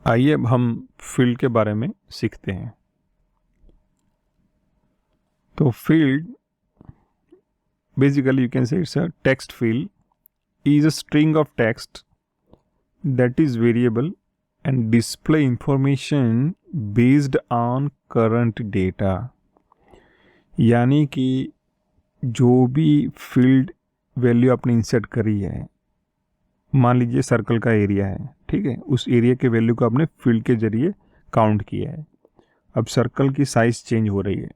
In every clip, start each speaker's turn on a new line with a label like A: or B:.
A: आइए अब हम फील्ड के बारे में सीखते हैं। तो field basically you can say it's a text field is a string of text that is variable and display information based on current data। यानी कि जो भी फील्ड वैल्यू आपने इंसर्ट करी है, मान लीजिए सर्कल का एरिया है, ठीक है, उस एरिया के वैल्यू को आपने फील्ड के जरिए काउंट किया है। अब सर्कल की साइज चेंज हो रही है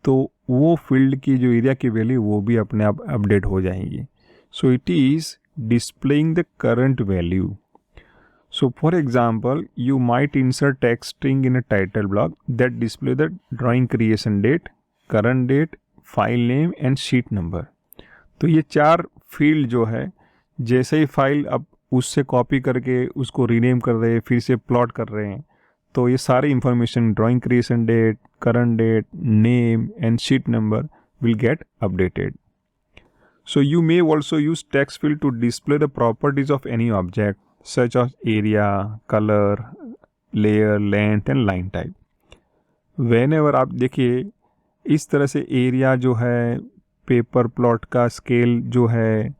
A: तो वो फील्ड की जो एरिया की वैल्यू वो भी अपने आप अपडेट हो जाएंगी। So it is displaying the current value. So for example, you might insert text string in a title block that display the drawing creation date, current date, file name and sheet number। तो ये चार field जो है, जैसे ही file आप उससे copy करके उसको रीनेम कर रहे हैं, फिर से प्लॉट कर रहे हैं, तो ये सारी information drawing creation date, current date, name and sheet number will get updated. So you may also use text field to display the properties of any object such as area, color, layer, length and line type। Whenever आप देखिए इस तरह से area जो है, paper plot का scale जो है,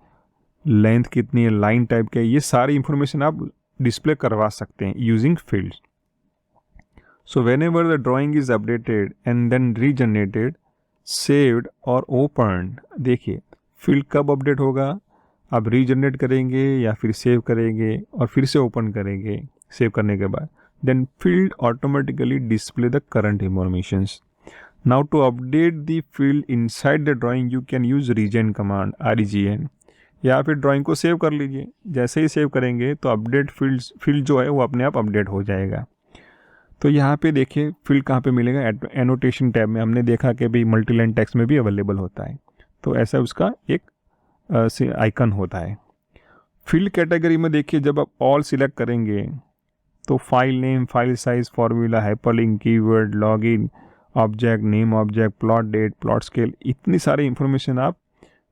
A: लेंथ कितनी है, लाइन टाइप क्या है, ये सारी इंफॉर्मेशन आप डिस्प्ले करवा सकते हैं using fields. So whenever the drawing is updated and then regenerated, saved और opened, देखिए फील्ड कब अपडेट होगा, आप रीजनरेट करेंगे या फिर सेव करेंगे और फिर से ओपन करेंगे सेव करने के बाद, then field automatically display the current informations. Now to update the field inside the drawing you can use region command, REGN, या फिर ड्राइंग को सेव कर लीजिए। जैसे ही सेव करेंगे तो अपडेट फील्ड जो है वो अपने आप अपडेट हो जाएगा। तो यहाँ पे देखिए फील्ड कहाँ पे मिलेगा, एनोटेशन टैब में। हमने देखा कि भाई मल्टीलाइन टेक्स्ट में भी अवेलेबल होता है, तो ऐसा उसका एक आइकन होता है। फील्ड कैटेगरी में देखिए जब आप ऑल सिलेक्ट करेंगे तो file name, file size, formula, hyperlink, keyword, login, object name, object, plot date, plot scale, इतनी सारी इंफॉर्मेशन आप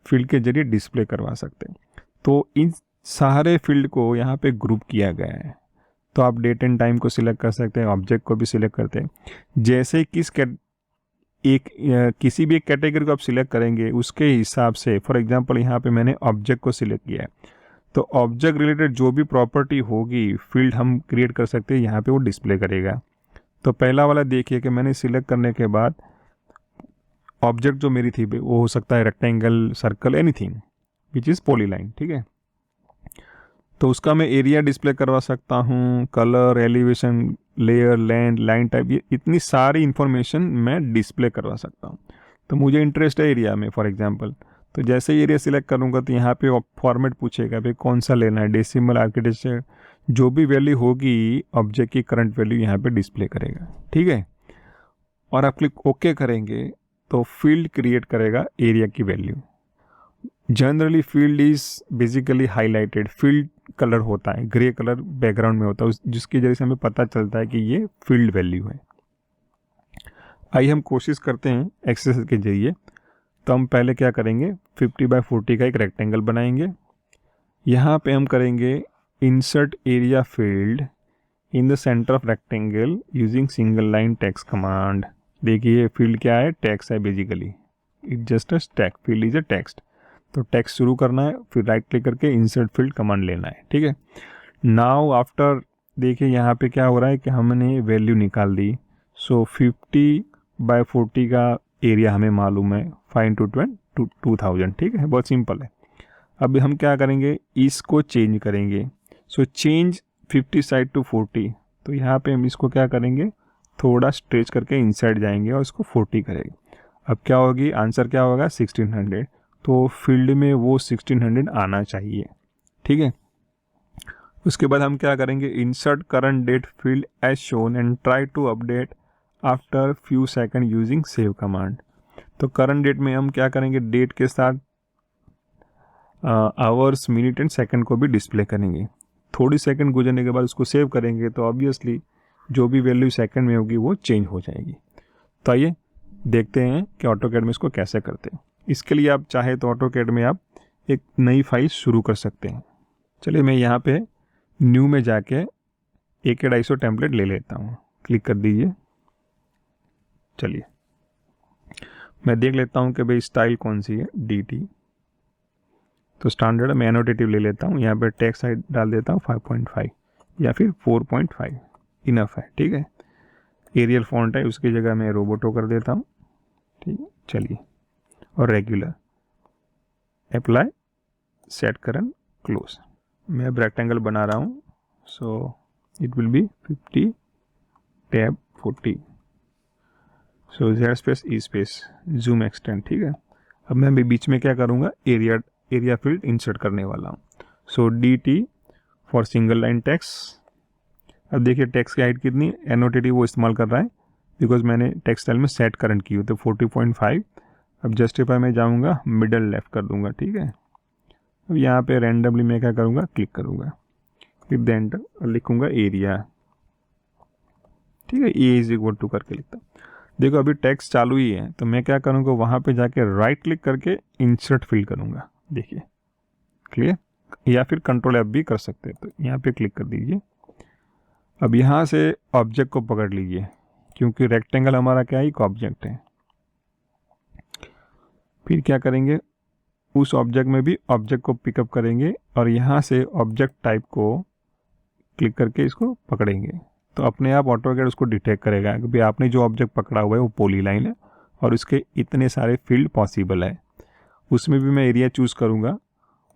A: फील्ड के जरिए डिस्प्ले करवा सकते हैं। तो इन सारे फील्ड को यहाँ पे ग्रुप किया गया है। तो आप डेट एंड टाइम को सिलेक्ट कर सकते हैं, ऑब्जेक्ट को भी सिलेक्ट करते हैं। जैसे किसी भी एक कैटेगरी को आप सिलेक्ट करेंगे उसके हिसाब से, फॉर एग्जांपल यहाँ पे मैंने ऑब्जेक्ट को सिलेक्ट किया है, तो ऑब्जेक्ट रिलेटेड जो भी प्रॉपर्टी होगी फील्ड हम क्रिएट कर सकते हैं, यहाँ पे वो डिस्प्ले करेगा। तो पहला वाला देखिए कि मैंने सिलेक्ट करने के बाद ऑब्जेक्ट जो मेरी थी वो हो सकता है rectangle, circle, anything which is polyline, ठीक है। तो उसका मैं एरिया डिस्प्ले करवा सकता हूँ, colour, elevation, layer, length, line type, ये इतनी सारी इंफॉर्मेशन मैं डिस्प्ले करवा सकता हूँ। तो मुझे इंटरेस्ट है एरिया में फॉर एग्जांपल, तो जैसे ही एरिया सिलेक्ट करूँगा तो यहाँ पे फॉर्मेट पूछेगा भाई कौन सा लेना है, डेसिमल, आर्किटेक्चर, जो भी वैल्यू होगी ऑब्जेक्ट की करंट वैल्यू यहाँ पे डिस्प्ले करेगा, ठीक है। और आप क्लिक ओके करेंगे तो फील्ड क्रिएट करेगा एरिया की value. Generally field is basically highlighted, field colour होता है, ग्रे कलर बैकग्राउंड में होता है, जिसके जरिए से हमें पता चलता है कि ये फील्ड वैल्यू है। आइए हम कोशिश करते हैं एक्सरसाइज के जरिए। तो हम पहले क्या करेंगे, 50x40 का एक रेक्टेंगल बनाएंगे। यहाँ पे हम करेंगे insert area field in the centre of rectangle using single line text command. देखिए फील्ड क्या है, टेक्स्ट है basically, it just a text, field is a text. तो टेक्स्ट शुरू करना है, फिर राइट क्लिक करके इंसर्ट फील्ड कमांड लेना है, ठीक है। नाउ आफ्टर देखिए यहाँ पे क्या हो रहा है कि हमने वैल्यू निकाल दी। सो 50x40 का एरिया हमें मालूम है, 5 × 2000, ठीक है, बहुत सिंपल है। अब हम क्या करेंगे, इसको चेंज करेंगे। सो चेंज 50 साइड टू 40, तो यहाँ पे हम इसको क्या करेंगे, थोड़ा स्ट्रेच करके इनसाइड जाएंगे और इसको 40 करेंगे। अब क्या होगी, आंसर क्या होगा, 1600। तो फील्ड में वो 1600 आना चाहिए, ठीक है। उसके बाद हम क्या करेंगे, insert current date field as shown and try to update after few second using save command. तो करंट डेट में हम क्या करेंगे, डेट के साथ आवर्स, मिनट एंड सेकंड को भी डिस्प्ले करेंगे। थोड़ी सेकंड गुजरने के बाद उसको सेव करेंगे तो ऑब्वियसली जो भी वैल्यू सेकंड में होगी वो चेंज हो जाएगी। तो आइए देखते हैं कि ऑटोकैड में इसको कैसे करते हैं। इसके लिए आप चाहे तो ऑटोकैड में आप एक नई फाइल शुरू कर सकते हैं। चलिए मैं यहाँ पे न्यू में जाके एक आइसो टेम्पलेट ले लेता हूँ, क्लिक कर दीजिए। चलिए मैं देख लेता हूँ कि भाई स्टाइल कौन सी है, DT। तो स्टैंडर्ड मैं एनोटेटिव ले लेता हूँ, यहाँ पे टेक्स्ट साइज डाल देता हूँ 5.5 या फिर 4.5 इनफ है, ठीक है। एरियल फॉन्ट है, उसकी जगह मैं रोबोटो कर देता हूँ, ठीक है। चलिए, और रेगुलर, अप्लाई, सेट करन, क्लोज। मैं अब रेक्टेंगल बना रहा हूँ, so it will be 50 tab 40, so Z space E space zoom extend, ठीक है। अब मैं भी बीच में क्या करूँगा, एरिया फील्ड इंसर्ट करने वाला हूँ। सो DT for single line text. अब देखिए टेक्स्ट की हाइट कितनी, एनोटेटिव वो इस्तेमाल कर रहा है बिकॉज मैंने टेक्स्ट स्टाइल में सेट करंट की हुई, तो 40.5। अब जस्टिफाई में जाऊँगा, मिडल लेफ्ट कर दूंगा, ठीक है। अब यहाँ पे रैंडमली मैं क्या करूँगा, क्लिक करूँगा, फिर द एंटर और लिखूँगा एरिया, ठीक है। ए इज इक्वल टू करके लिखता हूँ। देखो अभी टेक्स्ट चालू ही है, तो मैं क्या करूँगा, वहाँ पे जाके राइट क्लिक करके इंसर्ट फिल करूँगा, देखिए क्लियर। या फिर कंट्रोल F भी कर सकते हैं, तो यहाँ पे क्लिक कर दीजिए। अब यहाँ से ऑब्जेक्ट को पकड़ लीजिए, क्योंकि रेक्टेंगल हमारा क्या है, एक ऑब्जेक्ट है। फिर क्या करेंगे, उस ऑब्जेक्ट में भी ऑब्जेक्ट को पिकअप करेंगे और यहाँ से ऑब्जेक्ट टाइप को क्लिक करके इसको पकड़ेंगे, तो अपने आप ऑटोकैड उसको डिटेक्ट करेगा कि भाई आपने जो ऑब्जेक्ट पकड़ा हुआ है वो पॉलीलाइन है और उसके इतने सारे फील्ड पॉसिबल है। उसमें भी मैं एरिया चूज़ करूँगा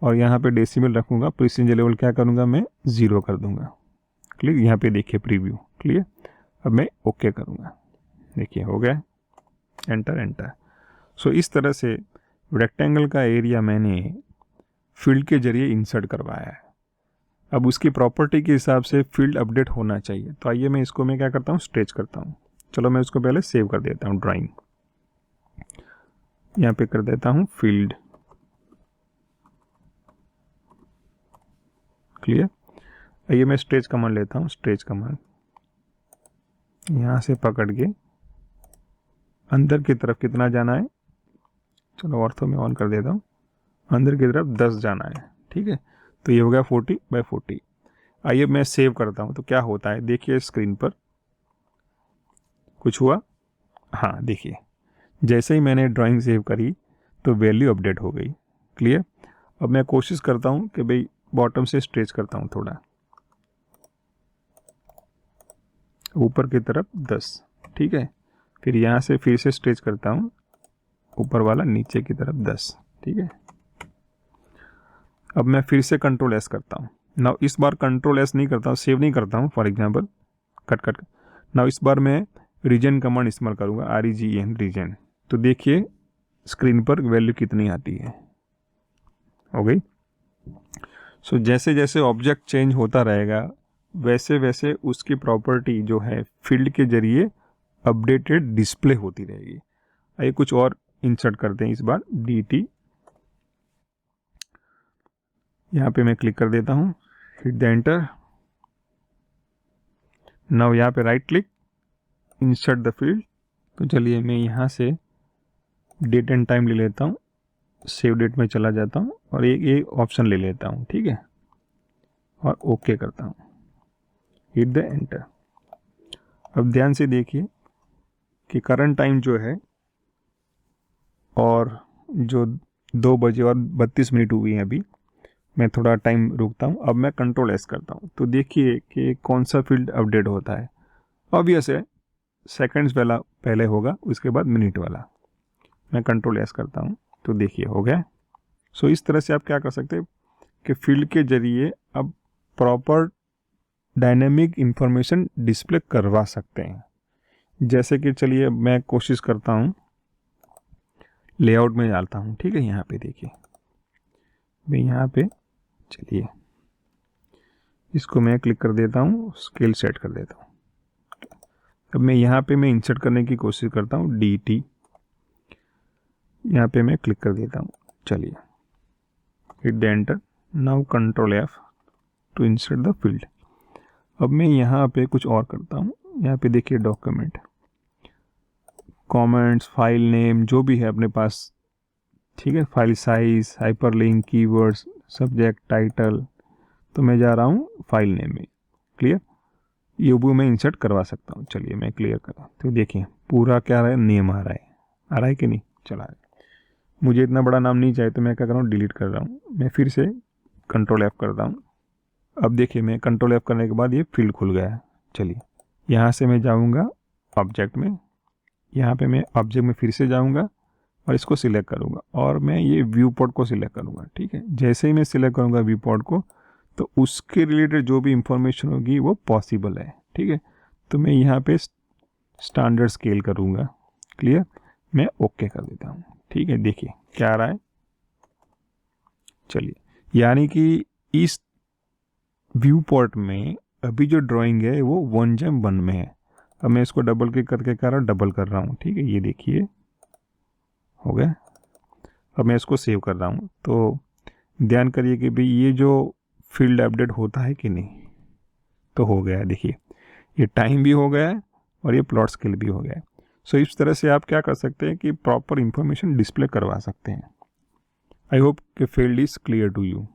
A: और यहाँ पे डेसिमल रखूँगा, प्रिसीजन लेवल क्या करूँगा, मैं 0 कर दूँगा, क्लिक। यहाँ पे देखिए प्रीव्यू, क्लियर। अब मैं ओके करूँगा, देखिए हो गया, एंटर एंटर। सो इस तरह से रेक्टेंगल का एरिया मैंने फील्ड के जरिए इंसर्ट करवाया है। अब उसकी प्रॉपर्टी के हिसाब से फील्ड अपडेट होना चाहिए, तो आइए मैं इसको मैं क्या करता हूँ, स्ट्रेच करता हूँ। चलो मैं उसको पहले सेव कर देता हूँ, ड्राइंग, यहाँ पे कर देता हूँ फील्ड, क्लियर। आइए मैं स्ट्रेच कमांड लेता हूँ, स्ट्रेच कमांड यहाँ से पकड़ के अंदर की तरफ कितना जाना है, चलो ऑर्थो में ऑन कर देता हूँ, अंदर की तरफ 10 जाना है, ठीक है। तो ये हो गया 40/40। आइए मैं सेव करता हूँ, तो क्या होता है देखिए स्क्रीन पर, कुछ हुआ, हाँ देखिए जैसे ही मैंने ड्राइंग सेव करी तो वैल्यू अपडेट हो गई, क्लियर। अब मैं कोशिश करता हूँ कि भाई बॉटम से स्ट्रेच करता हूँ थोड़ा ऊपर की तरफ 10, ठीक है। फिर यहाँ से फिर से स्ट्रेच करता हूँ ऊपर वाला नीचे की तरफ 10, ठीक है। अब मैं फिर से कंट्रोल S करता हूँ। नाउ इस बार कंट्रोल S नहीं करता हूँ, सेव नहीं करता हूँ, फॉर एग्जांपल कट। नाउ इस बार मैं रीजन कमांड इस्तेमाल करूँगा, REGN रीजन। तो देखिए स्क्रीन पर वैल्यू कितनी आती है, हो गई। सो जैसे जैसे ऑब्जेक्ट चेंज होता रहेगा वैसे वैसे उसकी प्रॉपर्टी जो है फील्ड के जरिए अपडेटेड डिस्प्ले होती रहेगी। आइए कुछ और इंसर्ट करते हैं, इस बार DT, यहाँ पे मैं क्लिक कर देता हूँ, हिट द एंटर। नाउ यहाँ पे right click, insert the field. तो चलिए मैं यहाँ से डेट एंड टाइम ले लेता हूँ, सेव डेट में चला जाता हूँ और एक ऑप्शन ले लेता हूँ, ठीक है, और ओके करता हूँ, हिट द एंटर। अब ध्यान से देखिए कि करंट टाइम जो है और जो 2 बजे और 32 मिनट हुई हैं अभी, मैं थोड़ा टाइम रुकता हूँ। अब मैं कंट्रोल S करता हूँ, तो देखिए कि कौन सा फील्ड अपडेट होता है। ऑब्वियस है सेकंड्स वाला पहले होगा, उसके बाद मिनट वाला। मैं कंट्रोल S करता हूँ, तो देखिए हो गया। सो इस तरह से आप क्या कर सकते हैं कि फील्ड के जरिए अब प्रॉपर डायनेमिक इंफॉर्मेशन डिस्प्ले करवा सकते हैं। जैसे कि चलिए मैं कोशिश करता हूँ, लेआउट में डालता हूँ, ठीक है। यहाँ पे देखिए मैं यहाँ पे, चलिए इसको मैं क्लिक कर देता हूँ, स्केल सेट कर देता हूँ। अब मैं यहाँ पे मैं इंसर्ट करने की कोशिश करता हूँ, DT, यहाँ पे मैं क्लिक कर देता हूँ, चलिए hit the enter. Now control F to insert the field. अब मैं यहाँ पे कुछ और करता हूँ, यहाँ पे देखिए डॉक्यूमेंट, कमेंट्स, फाइल नेम जो भी है अपने पास, ठीक है, file size, hyperlink, keywords, subject, title. तो मैं जा रहा हूँ फाइल नेम में, क्लियर। ये भी मैं इंसर्ट करवा सकता हूँ। चलिए मैं क्लियर कर रहा हूँ। तो देखिए पूरा क्या आ रहा है, नेम आ रहा है कि नहीं, चला रहा है। मुझे इतना बड़ा नाम नहीं चाहिए तो मैं क्या कर रहा हूँ, डिलीट कर रहा हूँ। मैं फिर से कंट्रोल F करता हूँ। अब देखिए मैं कंट्रोल F करने के बाद ये फील्ड खुल गया है। चलिए यहाँ से मैं जाऊँगा ऑब्जेक्ट में, यहाँ पे मैं ऑब्जेक्ट में फिर से जाऊँगा और इसको सिलेक्ट करूँगा और मैं ये व्यू पोर्ट को सिलेक्ट करूँगा। ठीक है, जैसे ही मैं सिलेक्ट करूँगा व्यू पोर्ट को तो उसके रिलेटेड जो भी इंफॉर्मेशन होगी वो पॉसिबल है। ठीक है, तो मैं यहाँ पे स्टैंडर्ड स्केल करूँगा। क्लियर, मैं ओके कर देता हूँ। ठीक है, देखिए क्या आ रहा है। चलिए यानी कि इस व्यू पोर्ट में अभी जो ड्राइंग है वो 1:1 में है। अब मैं इसको डबल क्लिक करके डबल कर रहा हूँ। ठीक है, ये देखिए हो गया। अब मैं इसको सेव कर रहा हूँ। तो ध्यान करिए कि भाई ये जो फील्ड अपडेट होता है कि नहीं, तो हो गया है। देखिए ये टाइम भी हो गया है और ये प्लॉट स्केल भी हो गया है। सो इस तरह से आप क्या कर सकते हैं कि प्रॉपर इंफॉर्मेशन डिस्प्ले करवा सकते हैं। आई होप कि field is clear to you.